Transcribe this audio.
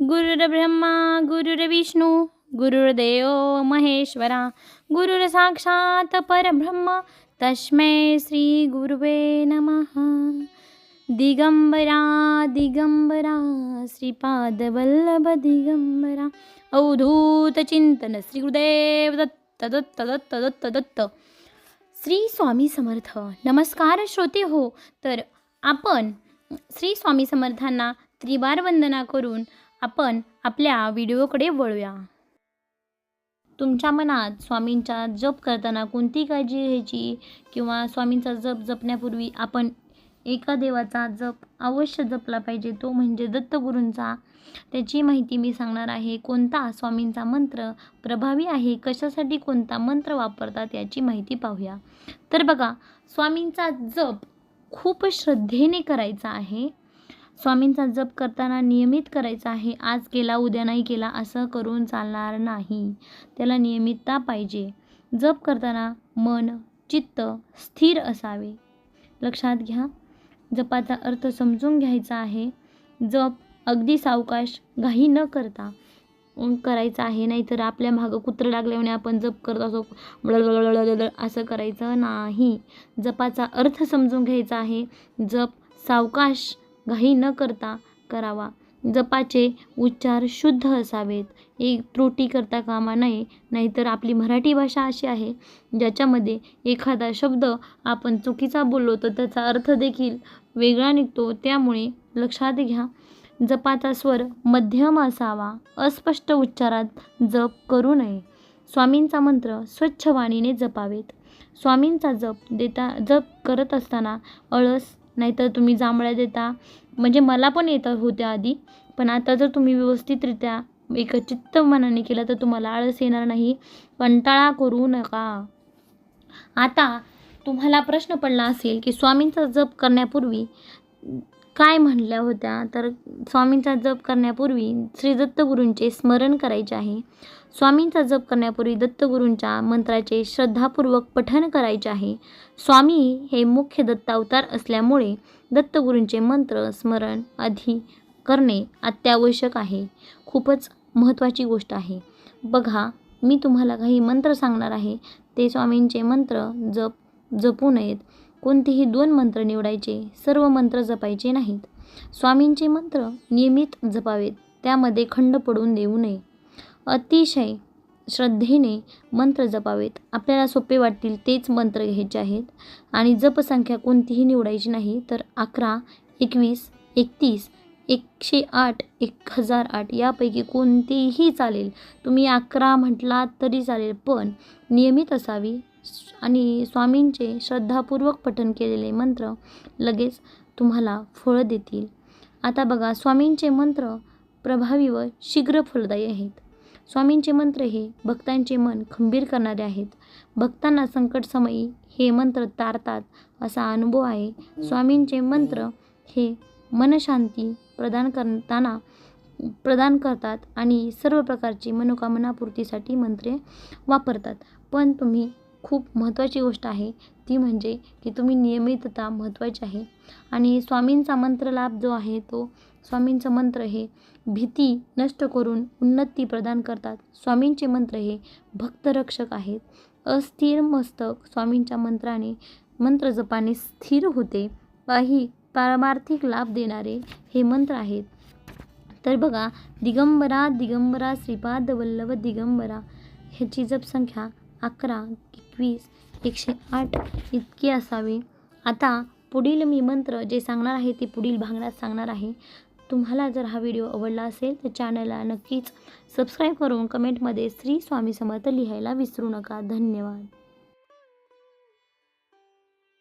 गुरुर्ब्रह्मा गुरुर्विष्णू गुरुर्देव महेश्वरा गुरुर्साक्षात् परब्रह्म तस्मै श्री गुरुवे नमः। दिगंबरा दिगंबरा श्रीपादवल्लभ दिगंबरा अवधूत चिंतन श्री गुरुदेव दत्त दत्त दत्त दत्त दत्त। श्री स्वामी समर्थ। नमस्कार श्रोते हो, तर आपण श्री स्वामी समर्थांना त्रिवार वंदना करून आपण आपल्या व्हिडिओकडे वळूया। तुमच्या मनात स्वामींचा जप करताना कोणती काळजी घ्यायची किंवा स्वामींचा जप जपण्यापूर्वी आपण एका देवाचा जप अवश्य जपला पाहिजे, तो म्हणजे दत्तगुरूंचा। त्याची माहिती मी सांगणार आहे। कोणता स्वामींचा मंत्र प्रभावी आहे, कशासाठी कोणता मंत्र वापरतात याची माहिती पाहूया। तर बघा, स्वामींचा जप खूप श्रद्धेने करायचा आहे। स्वामींचा जप करताना नियमित करायचा आहे। आज केला उद्या नाही केला असं करून चालणार नाही, त्याला नियमितता पाहिजे। जप करताना मन चित्त स्थिर असावे, लक्षात घ्या। जपाचा अर्थ समजून घ्यायचा आहे। जप अगदी सावकाश घाई न करता करायचा आहे, नाहीतर आपल्या मागं कुत्रं लागल्याने आपण जप करत असो असं करायचं नाही। जपाचा अर्थ समजून घ्यायचा आहे। जप सावकाश घाई न करता करावा। जपाचे उच्चार शुद्ध असावेत, एक त्रुटी करता कामा नये। नाहीतर आपली मराठी भाषा अशी आहे ज्याच्यामध्ये एखादा शब्द आपण चुकीचा बोललो तर त्याचा अर्थ देखील वेगळा निघतो, त्यामुळे लक्षात घ्या। जपाचा स्वर मध्यम असावा, अस्पष्ट उच्चारात जप करू नये। स्वामींचा मंत्र स्वच्छ वाणीने जपावेत। स्वामींचा जप करत असताना अळस नाहीतर तुम्ही जांभळ्या देता, म्हणजे मला पण येत होत्या आधी, पण आता जर तुम्ही व्यवस्थितरित्या एकचित्त मनाने केलं तर तुम्हाला आळस येणार नाही। कंटाळा करू नका। आता तुम्हाला प्रश्न पडला असेल की स्वामींचा जप करण्यापूर्वी काय म्हणल्या होत्या, तर स्वामींचा जप करण्यापूर्वी श्री दत्तगुरूंचे स्मरण करायचे आहे। स्वामींचा जप करण्यापूर्वी दत्तगुरूंच्या मंत्राचे श्रद्धापूर्वक पठण करायचे आहे। स्वामी हे मुख्य दत्तावतार असल्यामुळे दत्तगुरूंचे मंत्र स्मरण आधी करणे अत्यावश्यक आहे। खूपच महत्त्वाची गोष्ट आहे। बघा, मी तुम्हाला काही मंत्र सांगणार आहे, ते स्वामींचे मंत्र जपू नयेत। कोणतेही 2 मंत्र निवडायचे, सर्व मंत्र जपायचे नाहीत। स्वामींचे मंत्र नियमित जपावेत, त्यामध्ये खंड पडून देऊ नये। अतिशय श्रद्धेने मंत्र जपावेत। आपल्याला सोपे वाटतील तेच मंत्र घ्यायचे आहेत आणि जपसंख्या कोणतीही निवडायची नाही, तर 11, 21, 31, 108, 1008 यापैकी कोणतेही चालेल। तुम्ही 11 म्हटलात तरी चालेल, पण नियमित असावी आणि स्वामींचे श्रद्धापूर्वक पठण केलेले मंत्र लगेच तुम्हाला फळ देतील। आता बघा, स्वामींचे मंत्र प्रभावी व शीघ्र फलदायी आहेत। स्वामींचे मंत्र हे भक्तांचे मन खंबीर करणारे आहेत। भक्तांना संकटसमयी हे मंत्र तारतात असा अनुभव आहे। स्वामींचे मंत्र हे मनशांती प्रदान करतात आणि सर्व प्रकारची मनोकामना पूर्तीसाठी मंत्रे वापरतात। पण तुम्ही खूप महत्त्वाची गोष्ट आहे ती म्हणजे की तुम्ही नियमितता महत्त्वाची आहे। आणि स्वामींचा मंत्र लाभ जो आहे तो स्वामींचं मंत्र हे भीती नष्ट करून उन्नती प्रदान करतात। स्वामींचे मंत्र हे भक्तरक्षक आहेत। अस्थिर मस्तक स्वामींच्या मंत्र जपाने स्थिर होते। काही पारमार्थिक लाभ देणारे हे मंत्र आहेत। तर बघा, दिगंबरा दिगंबरा श्रीपादवल्लभ दिगंबरा ह्याची जपसंख्या 11, 21, 108 इतकी असावी। आता पुढील मी मंत्र जे सांगणार आहे ते पुढील भागात सांगणार आहे। तुम्हाला जर हा व्हिडिओ आवडला असेल तर चॅनलला नक्कीच सबस्क्राईब करून कमेंटमध्ये श्री स्वामी समर्थ लिहायला विसरू नका। धन्यवाद।